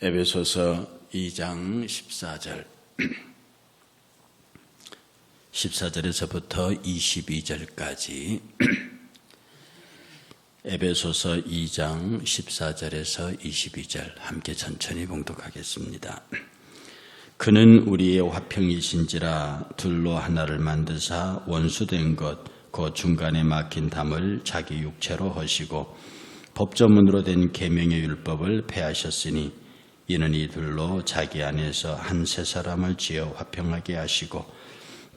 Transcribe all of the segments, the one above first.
에베소서 2장 14절 14절에서부터 22절까지 에베소서 2장 14절에서 22절 함께 천천히 봉독하겠습니다. 그는 우리의 화평이신지라 둘로 하나를 만드사 원수된 것 그 중간에 막힌 담을 자기 육체로 허시고 법조문으로 된 계명의 율법을 폐하셨으니 이는 이 둘로 자기 안에서 한 세 사람을 지어 화평하게 하시고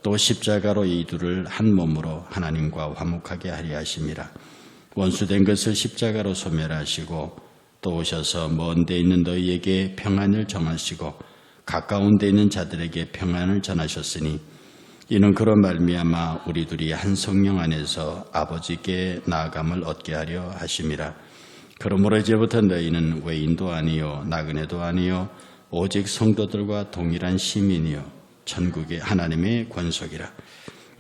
또 십자가로 이 둘을 한 몸으로 하나님과 화목하게 하려 하심이라. 원수된 것을 십자가로 소멸하시고 또 오셔서 먼 데 있는 너희에게 평안을 정하시고 가까운 데 있는 자들에게 평안을 전하셨으니 이는 그런 말미암아 우리 둘이 한 성령 안에서 아버지께 나아감을 얻게 하려 하심이라. 그러므로 이제부터 너희는 외인도 아니요 나그네도 아니요 오직 성도들과 동일한 시민이요 천국의 하나님의 권속이라.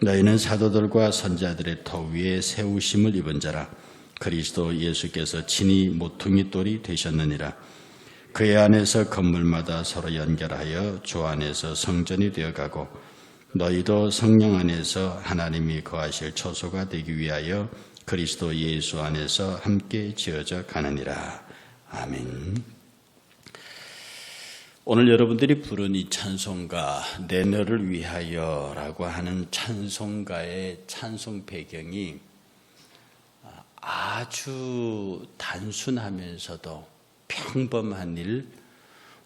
너희는 사도들과 선지자들의 터 위에 세우심을 입은 자라. 그리스도 예수께서 친히 모퉁이 돌이 되셨느니라. 그의 안에서 건물마다 서로 연결하여 주 안에서 성전이 되어가고 너희도 성령 안에서 하나님이 거하실 초소가 되기 위하여 그리스도 예수 안에서 함께 지어져 가느니라. 아멘. 오늘 여러분들이 부른 이 찬송가 내 너를 위하여라고 하는 찬송가의 찬송 배경이 아주 단순하면서도 평범한 일,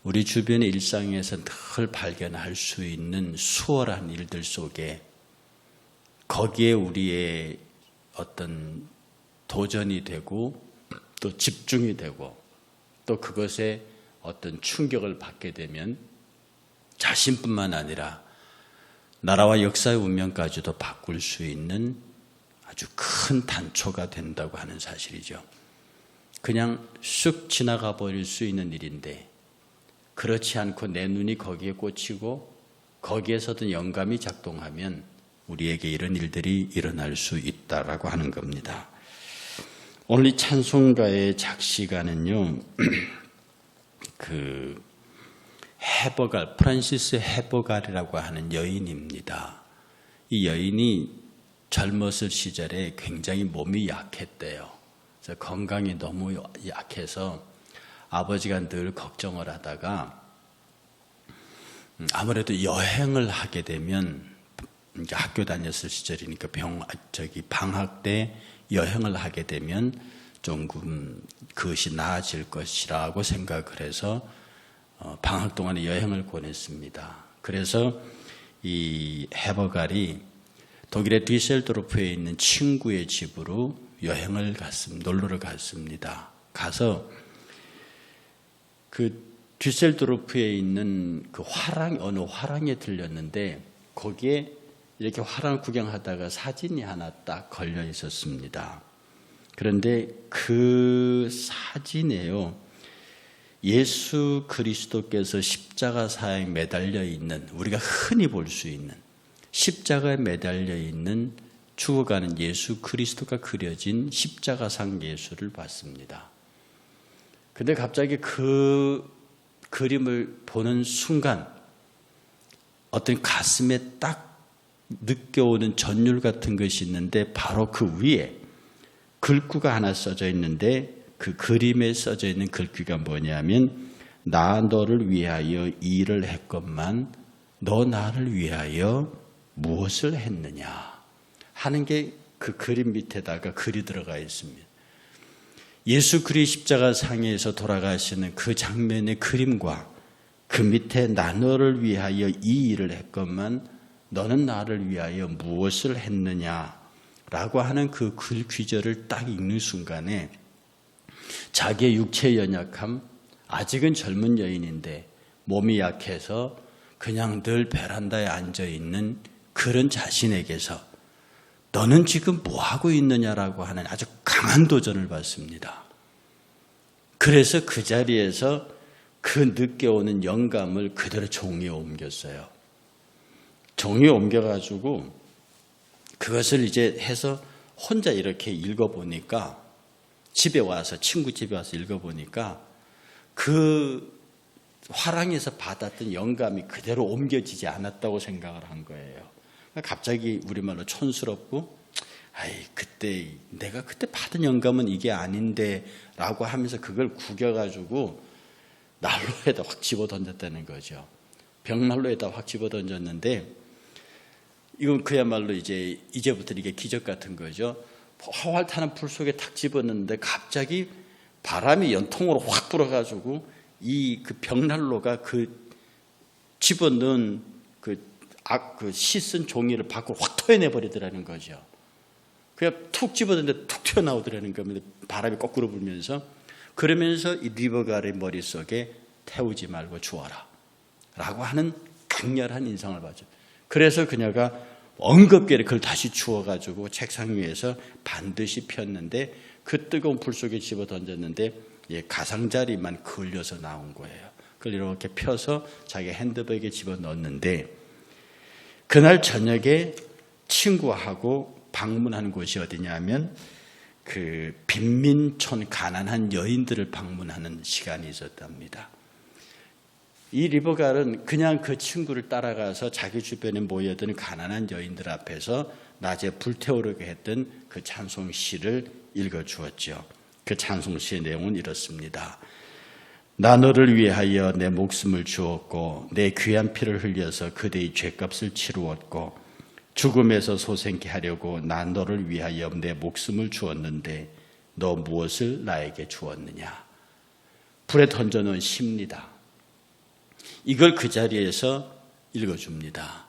우리 주변의 일상에서 늘 발견할 수 있는 수월한 일들 속에 거기에 우리의 어떤 도전이 되고 또 집중이 되고 또 그것에 어떤 충격을 받게 되면 자신뿐만 아니라 나라와 역사의 운명까지도 바꿀 수 있는 아주 큰 단초가 된다고 하는 사실이죠. 그냥 쑥 지나가 버릴 수 있는 일인데 그렇지 않고 내 눈이 거기에 꽂히고 거기에서든 영감이 작동하면 우리에게 이런 일들이 일어날 수 있다라고 하는 겁니다. 오늘 이 찬송가의 작시가는요, 헤버갈, 프란시스 헤버갈이라고 하는 여인입니다. 이 여인이 젊었을 시절에 굉장히 몸이 약했대요. 그래서 건강이 너무 약해서 아버지가 늘 걱정을 하다가 아무래도 여행을 하게 되면 이제 학교 다녔을 시절이니까 방학 때 여행을 하게 되면 조금 그것이 나아질 것이라고 생각을 해서 방학 동안에 여행을 보냈습니다. 그래서 이 헤버갈이 독일의 뒤셀도르프에 있는 친구의 집으로 여행을 놀러를 갔습니다. 가서 그 뒤셀도르프에 있는 그 어느 화랑에 들렸는데 거기에 이렇게 화랑 구경하다가 사진이 하나 딱 걸려 있었습니다. 그런데 그 사진에요, 예수 그리스도께서 십자가 사에 매달려 있는, 우리가 흔히 볼 수 있는 십자가에 매달려 있는 죽어가는 예수 그리스도가 그려진 십자가상 예수를 봤습니다. 근데 갑자기 그 그림을 보는 순간 어떤 가슴에 딱 느껴오는 전율 같은 것이 있는데 바로 그 위에 글귀가 하나 써져 있는데 그 그림에 써져 있는 글귀가 뭐냐면 나 너를 위하여 이 일을 했건만 너 나를 위하여 무엇을 했느냐 하는 게 그 그림 밑에다가 글이 들어가 있습니다. 예수 그리스도 십자가 상에서 돌아가시는 그 장면의 그림과 그 밑에 나 너를 위하여 이 일을 했건만 너는 나를 위하여 무엇을 했느냐라고 하는 그 글 귀절을 딱 읽는 순간에 자기의 육체의 연약함, 아직은 젊은 여인인데 몸이 약해서 그냥 늘 베란다에 앉아있는 그런 자신에게서 너는 지금 뭐하고 있느냐라고 하는 아주 강한 도전을 받습니다. 그래서 그 자리에서 그 느껴오는 영감을 그대로 종이에 옮겼어요. 종이에 옮겨가지고 그것을 이제 해서 혼자 이렇게 읽어보니까 집에 와서 친구 집에 와서 읽어보니까 그 화랑에서 받았던 영감이 그대로 옮겨지지 않았다고 생각을 한 거예요. 갑자기 우리말로 촌스럽고, 그때 내가 그때 받은 영감은 이게 아닌데 라고 하면서 그걸 구겨가지고 난로에다 확 집어 던졌다는 거죠. 벽난로에다 확 집어 던졌는데, 이건 그야말로 이제부터 이게 기적 같은 거죠. 활활 타는 불 속에 탁 집었는데 갑자기 바람이 연통으로 확 불어가지고 그 벽난로가 그 집어넣은 그 씻은 종이를 밖으로 확 토해내 버리더라는 거죠. 그냥 툭 집어넣는데 툭 튀어나오더라는 겁니다. 바람이 거꾸로 불면서. 그러면서 이 리버갈의 머릿속에 태우지 말고 주어라 라고 하는 강렬한 인상을 받죠. 그래서 그녀가 엉겁게 그걸 다시 주워가지고 책상 위에서 반드시 폈는데 그 뜨거운 불 속에 집어 던졌는데 가장자리만 걸려서 나온 거예요. 그걸 이렇게 펴서 자기 핸드백에 집어 넣었는데, 그날 저녁에 친구하고 방문한 곳이 어디냐면 그 빈민촌 가난한 여인들을 방문하는 시간이 있었답니다. 이 리버갈은 그냥 그 친구를 따라가서 자기 주변에 모여든 가난한 여인들 앞에서 낮에 불태우려고 했던 그 찬송시를 읽어주었죠. 그 찬송시의 내용은 이렇습니다. 나 너를 위하여 내 목숨을 주었고 내 귀한 피를 흘려서 그대의 죄값을 치루었고 죽음에서 소생케 하려고 나 너를 위하여 내 목숨을 주었는데 너 무엇을 나에게 주었느냐. 불에 던져놓은 시입니다. 이걸 그 자리에서 읽어줍니다.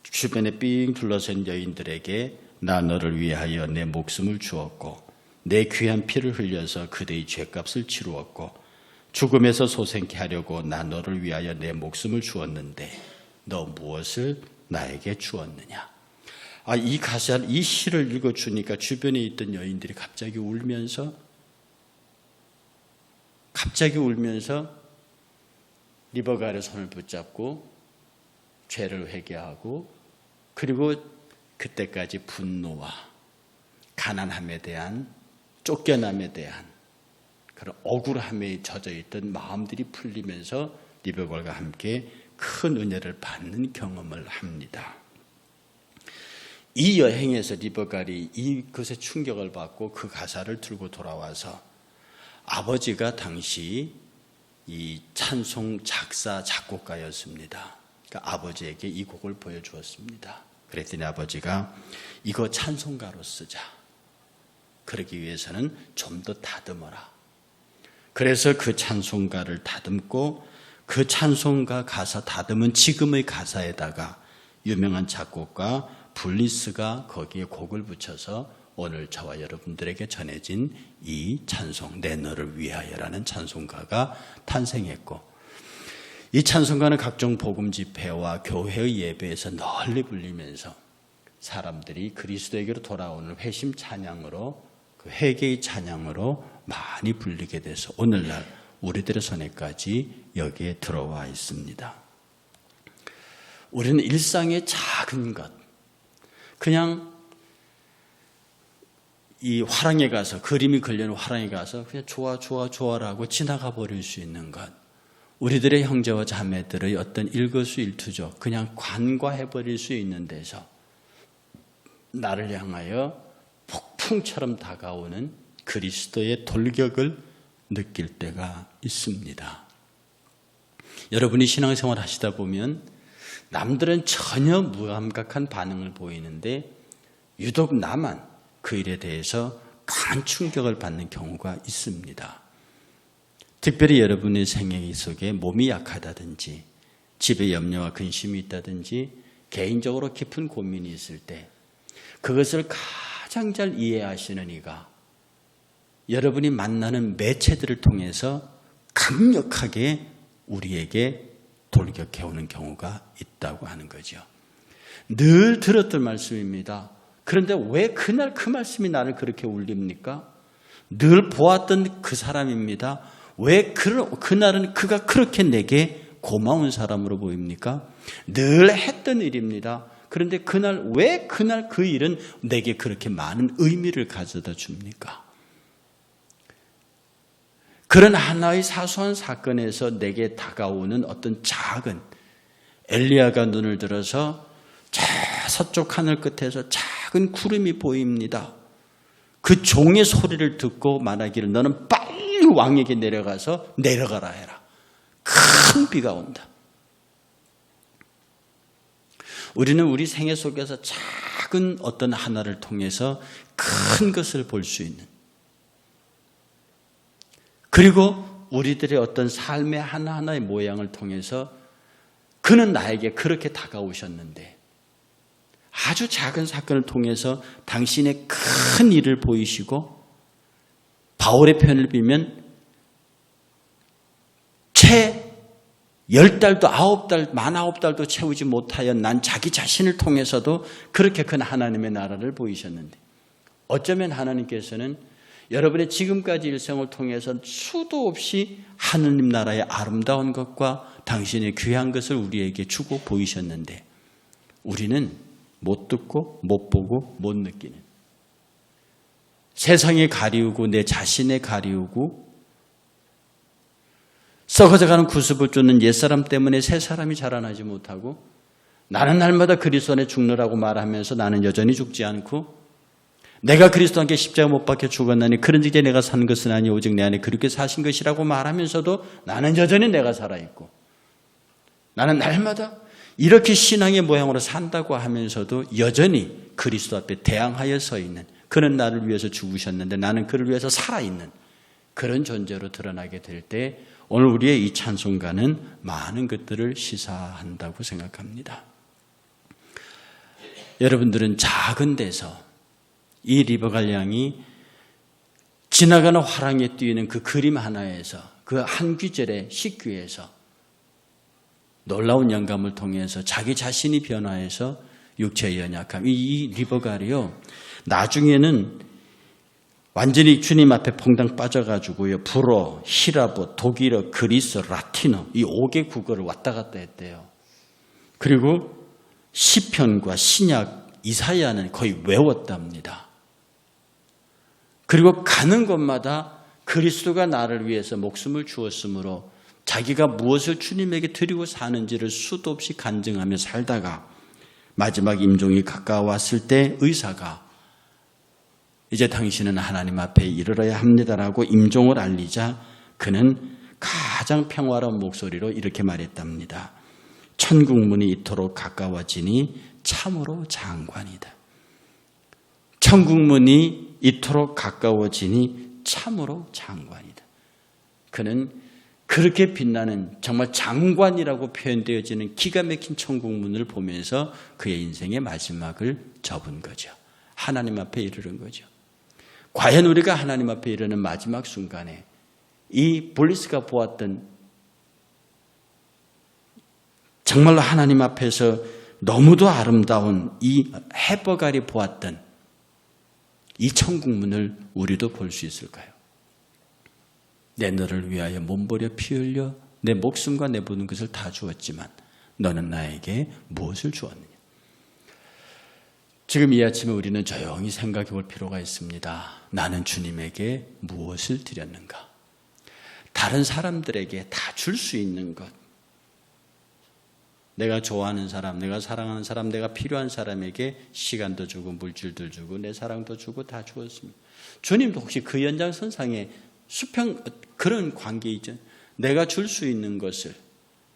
주변에 삥 둘러싼 여인들에게 나 너를 위하여 내 목숨을 주었고 내 귀한 피를 흘려서 그대의 죄값을 치루었고 죽음에서 소생케 하려고 나 너를 위하여 내 목숨을 주었는데 너 무엇을 나에게 주었느냐. 이 가사를, 이 시를 읽어주니까 주변에 있던 여인들이 갑자기 울면서 리버갈의 손을 붙잡고 죄를 회개하고, 그리고 그때까지 분노와 가난함에 대한, 쫓겨남에 대한 그런 억울함에 젖어 있던 마음들이 풀리면서 리버갈과 함께 큰 은혜를 받는 경험을 합니다. 이 여행에서 리버갈이 이것에 충격을 받고 그 가사를 들고 돌아와서 아버지가 당시 이 찬송 작사 작곡가였습니다. 그러니까 아버지에게 이 곡을 보여주었습니다. 그랬더니 아버지가 이거 찬송가로 쓰자. 그러기 위해서는 좀 더 다듬어라. 그래서 그 찬송가를 다듬고 그 찬송가 가사 다듬은 지금의 가사에다가 유명한 작곡가 블리스가 거기에 곡을 붙여서 오늘 저와 여러분들에게 전해진 이 찬송, 내 너를 위하여라는 찬송가가 탄생했고, 이 찬송가는 각종 복음 집회와 교회의 예배에서 널리 불리면서 사람들이 그리스도에게로 돌아오는 회심 찬양으로, 그 회개의 찬양으로 많이 불리게 돼서 오늘날 우리들의 손에까지 여기에 들어와 있습니다. 우리는 일상의 작은 것, 그냥 이 화랑에 가서, 그림이 걸려있는 화랑에 가서 그냥 좋아라고 지나가 버릴 수 있는 것, 우리들의 형제와 자매들의 어떤 일거수일투족 그냥 관과해버릴 수 있는 데서 나를 향하여 폭풍처럼 다가오는 그리스도의 돌격을 느낄 때가 있습니다. 여러분이 신앙생활 하시다 보면 남들은 전혀 무감각한 반응을 보이는데 유독 나만 그 일에 대해서 강한 충격을 받는 경우가 있습니다. 특별히 여러분의 생애 속에 몸이 약하다든지 집에 염려와 근심이 있다든지 개인적으로 깊은 고민이 있을 때 그것을 가장 잘 이해하시는 이가 여러분이 만나는 매체들을 통해서 강력하게 우리에게 돌격해오는 경우가 있다고 하는 거죠. 늘 들었던 말씀입니다. 그런데 왜 그날 그 말씀이 나를 그렇게 울립니까? 늘 보았던 그 사람입니다. 왜 그날은 그가 그렇게 내게 고마운 사람으로 보입니까? 늘 했던 일입니다. 그런데 그날 왜 그날 그 일은 내게 그렇게 많은 의미를 가져다 줍니까? 그런 하나의 사소한 사건에서 내게 다가오는 어떤 작은 엘리야가 눈을 들어서 저 서쪽 하늘 끝에서 작은 구름이 보입니다. 그 종의 소리를 듣고 말하기를 너는 빨리 왕에게 내려가서 내려가라 해라. 큰 비가 온다. 우리는 우리 생애 속에서 작은 어떤 하나를 통해서 큰 것을 볼 수 있는, 그리고 우리들의 어떤 삶의 하나하나의 모양을 통해서 그는 나에게 그렇게 다가오셨는데 아주 작은 사건을 통해서 당신의 큰 일을 보이시고, 바울의 표현을 빌면 채 10달도 9달, 만 9달도 채우지 못하여 난 자기 자신을 통해서도 그렇게 큰 하나님의 나라를 보이셨는데, 어쩌면 하나님께서는 여러분의 지금까지 일생을 통해서 수도 없이 하느님 나라의 아름다운 것과 당신의 귀한 것을 우리에게 주고 보이셨는데 우리는 못 듣고 못 보고 못 느끼는, 세상에 가리우고 내 자신에 가리우고 썩어져가는 구습을 쫓는 옛사람 때문에 새사람이 자라나지 못하고, 나는 날마다 그리스도 안에 죽느라고 말하면서 나는 여전히 죽지 않고, 내가 그리스도 함께 십자가 못 박혀 죽었나니 그런즉 이제 내가 산 것은 아니 오직 내 안에 그렇게 사신 것이라고 말하면서도 나는 여전히 내가 살아있고, 나는 날마다 이렇게 신앙의 모양으로 산다고 하면서도 여전히 그리스도 앞에 대항하여 서 있는, 그는 나를 위해서 죽으셨는데 나는 그를 위해서 살아있는 그런 존재로 드러나게 될 때 오늘 우리의 이 찬송가는 많은 것들을 시사한다고 생각합니다. 여러분들은 작은 데서 이 리버갈 양이 지나가는 화랑에 뛰는 그 그림 하나에서, 그 한 귀절의 식귀에서 놀라운 영감을 통해서 자기 자신이 변화해서 육체의 연약함, 이 리버갈이요 나중에는 완전히 주님 앞에 퐁당 빠져가지고요 불어, 히라보, 독일어, 그리스, 라틴어 이 5개 국어를 왔다 갔다 했대요. 그리고 시편과 신약, 이사야는 거의 외웠답니다. 그리고 가는 곳마다 그리스도가 나를 위해서 목숨을 주었으므로 자기가 무엇을 주님에게 드리고 사는지를 수도 없이 간증하며 살다가 마지막 임종이 가까웠을 때 의사가 이제 당신은 하나님 앞에 이르러야 합니다라고 임종을 알리자 그는 가장 평화로운 목소리로 이렇게 말했답니다. 천국문이 이토록 가까워지니 참으로 장관이다. 천국문이 이토록 가까워지니 참으로 장관이다. 그는 그렇게 빛나는 정말 장관이라고 표현되어지는 기가 막힌 천국문을 보면서 그의 인생의 마지막을 접은 거죠. 하나님 앞에 이르는 거죠. 과연 우리가 하나님 앞에 이르는 마지막 순간에 이 볼리스가 보았던 정말로 하나님 앞에서 너무도 아름다운 이 헤버갈이 보았던 이 천국문을 우리도 볼 수 있을까요? 내 너를 위하여 몸버려 피 흘려 내 목숨과 내 모든 것을 다 주었지만 너는 나에게 무엇을 주었느냐? 지금 이 아침에 우리는 조용히 생각해 볼 필요가 있습니다. 나는 주님에게 무엇을 드렸는가? 다른 사람들에게 다 줄 수 있는 것, 내가 좋아하는 사람, 내가 사랑하는 사람, 내가 필요한 사람에게 시간도 주고 물질도 주고 내 사랑도 주고 다 주었습니다. 주님도 혹시 그 연장선상에 수평 그런 관계 있죠. 내가 줄 수 있는 것을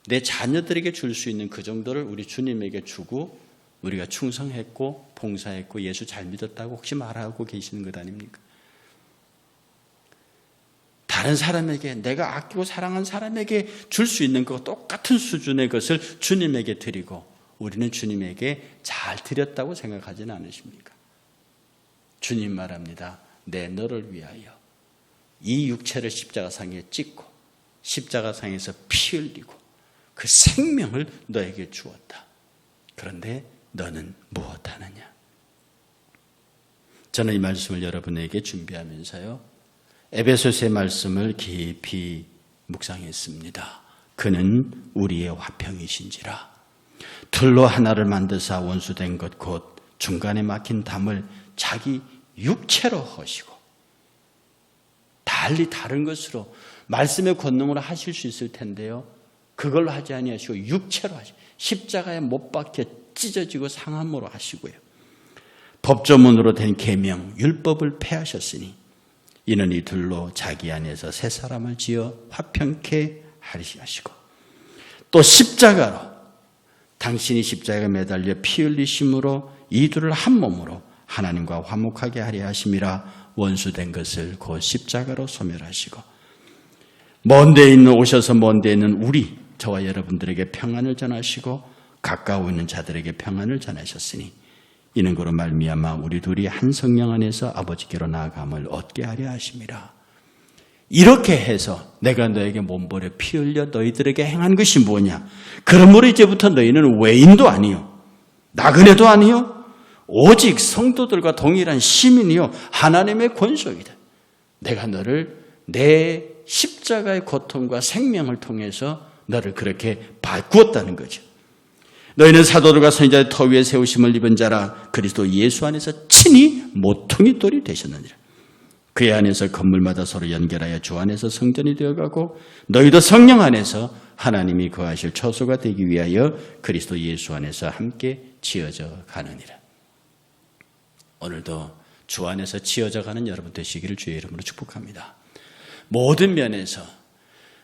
내 자녀들에게 줄 수 있는 그 정도를 우리 주님에게 주고 우리가 충성했고 봉사했고 예수 잘 믿었다고 혹시 말하고 계시는 것 아닙니까? 다른 사람에게, 내가 아끼고 사랑한 사람에게 줄 수 있는 것 똑같은 수준의 것을 주님에게 드리고 우리는 주님에게 잘 드렸다고 생각하지는 않으십니까? 주님 말합니다. 내 너를 위하여 이 육체를 십자가상에 찍고 십자가상에서 피 흘리고 그 생명을 너에게 주었다. 그런데 너는 무엇하느냐? 저는 이 말씀을 여러분에게 준비하면서요 에베소서의 말씀을 깊이 묵상했습니다. 그는 우리의 화평이신지라 틀로 하나를 만드사 원수된 것 곧 중간에 막힌 담을 자기 육체로 허시고 달리 다른 것으로 말씀의 권능으로 하실 수 있을 텐데요. 그걸로 하지 아니하시고 육체로 하시고 십자가에 못 박혀 찢어지고 상함으로 하시고요. 법조문으로 된 계명, 율법을 폐하셨으니 이는 이들로 자기 안에서 새 사람을 지어 화평케 하시고 또 십자가로 당신이 십자가에 매달려 피 흘리심으로 이들을 한 몸으로 하나님과 화목하게 하려 하심이라 원수된 것을 곧 십자가로 소멸하시고 먼 데 있는 오셔서 먼 데 있는 우리 저와 여러분들에게 평안을 전하시고 가까워 있는 자들에게 평안을 전하셨으니 이는 그로 말미암아 우리 둘이 한 성령 안에서 아버지께로 나아감을 얻게 하려 하심이라. 이렇게 해서 내가 너에게 몸버려 피 흘려 너희들에게 행한 것이 뭐냐? 그러므로 이제부터 너희는 외인도 아니요 나그네도 아니요 오직 성도들과 동일한 시민이요 하나님의 권속이다. 내가 너를 내 십자가의 고통과 생명을 통해서 너를 그렇게 바꾸었다는 거죠. 너희는 사도들과 선지자의 터 위에 세우심을 입은 자라 그리스도 예수 안에서 친히 모퉁이 돌이 되셨느니라. 그의 안에서 건물마다 서로 연결하여 주 안에서 성전이 되어가고 너희도 성령 안에서 하나님이 거하실 처소가 되기 위하여 그리스도 예수 안에서 함께 지어져 가느니라. 오늘도 주 안에서 지어져 가는 여러분 되시기를 주의 이름으로 축복합니다. 모든 면에서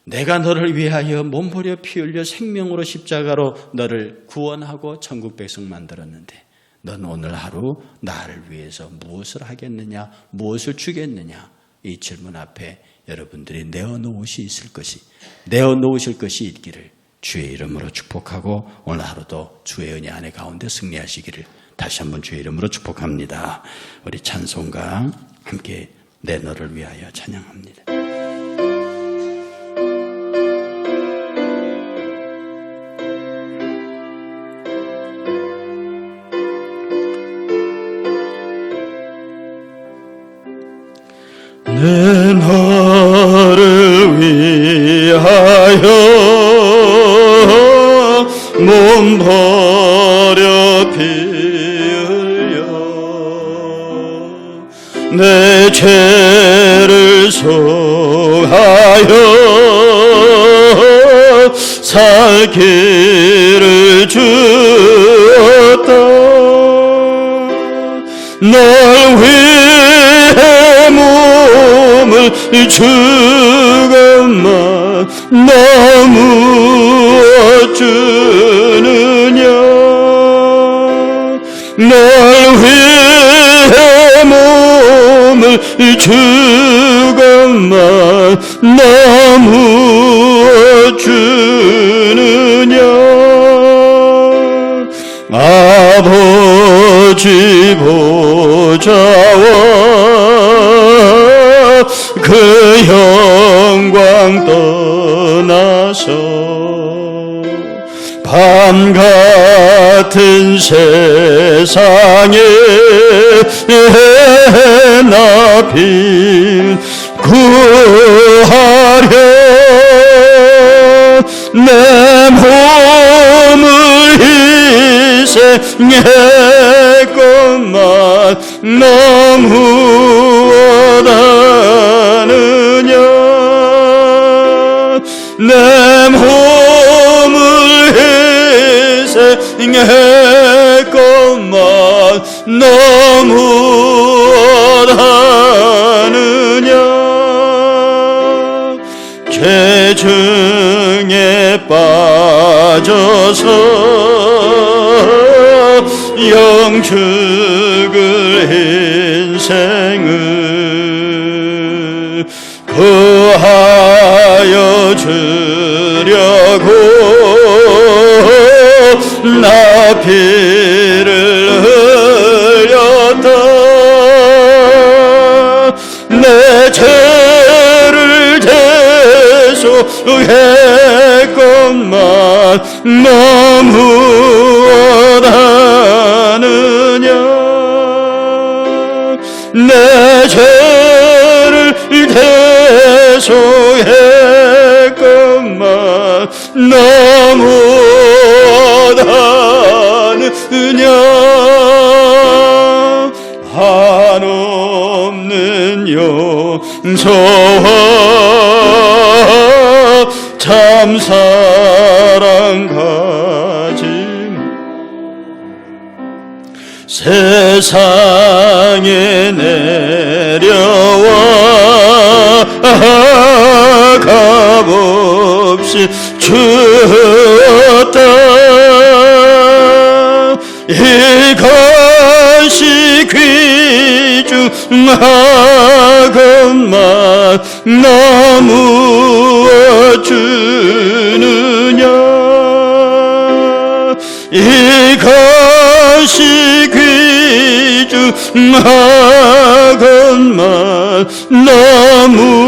내가 너를 위하여 몸버려 피 흘려 생명으로 십자가로 너를 구원하고 천국 백성 만들었는데 넌 오늘 하루 나를 위해서 무엇을 하겠느냐, 무엇을 주겠느냐, 이 질문 앞에 여러분들이 내어놓으실 것이 있기를 주의 이름으로 축복하고 오늘 하루도 주의 은혜 안에 가운데 승리하시기를 다시 한번 주의 이름으로 축복합니다. 우리 찬송가 함께 내 너를 위하여 찬양합니다. 내 너를 위하여 몸버려 피 흘려 내 죄를 속하여 살 길을 주었다. 널 위해 몸을 주건만 너 무엇 주느냐. 널 위해 몸을 주건만 너 무엇 주느냐. 아버지 보좌와 그 영광 떠나서 밤 같은 세상에 나 빛 구하려 내 몸을 희생했건만 너무 원하느냐. 내 몸을 희생했건만 너무 원하느냐. 죄중에 빠져서 영죽을 인생을 구하여 주려고 나 피를 흘렸다. 내 죄를 대속했건만 너무 원하느냐. 내 죄를 대속했건만 너무 원하느냐. 한없는 용서와 사랑 가짐 세상에 내려와 값없이 주었다. 이것이 귀중하건만 나 무엇 주느냐. 이것이 귀중하건만 나 무엇